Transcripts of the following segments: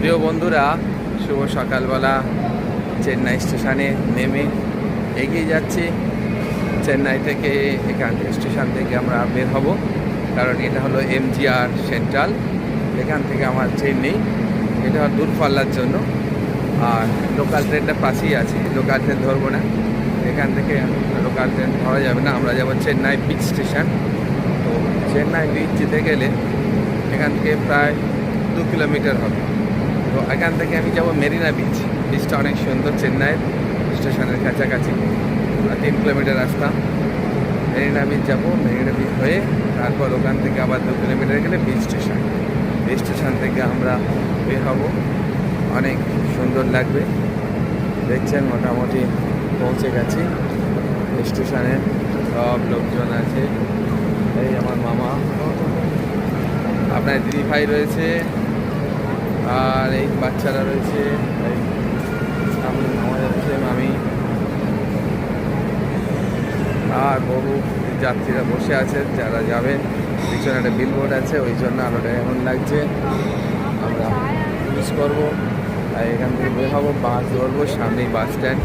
প্রিয় বন্ধুরা, শুভ সকালবেলা। চেন্নাই স্টেশনে নেমে এগিয়ে যাচ্ছি। চেন্নাই থেকে স্টেশন থেকে আমরা বের হব, কারণ এটা হলো এমজিআর সেন্ট্রাল। এখান থেকে আমার ট্রেন নেই, এটা দূরপাল্লার জন্য। আর লোকাল ট্রেনটা পাশেই আছে, লোকাল ট্রেন ধরবো না। এখান থেকে লোকাল ট্রেন ধরা যাবে না, আমরা যাব চেন্নাই বিচ স্টেশন। তো চেন্নাই বিচ যেতে গেলে এখান থেকে প্রায় 2 কিলোমিটার হবে। তো এখান থেকে আমি যাব মেরিনা বিচ। বিচটা অনেক সুন্দর, চেন্নাইয়ের স্টেশনের কাছাকাছি। 3 কিলোমিটার রাস্তা। মেরিনা বিচ যাব, মেরিনা বিচ হয়ে তারপর ওখান থেকে আবার 2 কিলোমিটার গেলে বিচ স্টেশন। বিচ স্টেশন থেকে আমরা বের হব। অনেক সুন্দর লাগবে, দেখছেন মোটামুটি পৌঁছে গেছি স্টেশনে। সব লোকজন আছে, এই আমার মামা, আপনার দিদি ভাই রয়েছে, আর এই বাচ্চারা রয়েছে, এই সামনে মামা যাচ্ছে, মামি, আর বহু যাত্রীরা বসে আছে যারা যাবেন। পিছনে একটা বিলবোর্ড আছে, ওই জন্য আলোটা এমন লাগছে। আমরা ইউজ করবো, আর এখান থেকে বের হবো, বাস ধরবো। সামনেই বাস স্ট্যান্ড,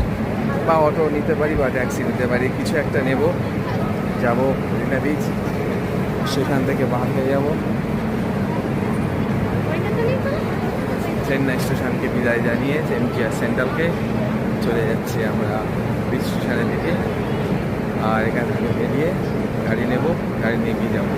বা অটো নিতে পারি বা ট্যাক্সি নিতে পারি, কিছু একটা নেব। যাব মেরিনা বিচ, সেখান থেকে বার হয়ে যাব। চেন্নাই স্টেশনকে বিদায় জানিয়ে এমজিআর সেন্ট্রালকে চলে যাচ্ছি আমরা বিচ স্টেশনের দিকে। আর এখান থেকে বেরিয়ে গাড়ি নেব, গাড়ি নিয়ে যাবো।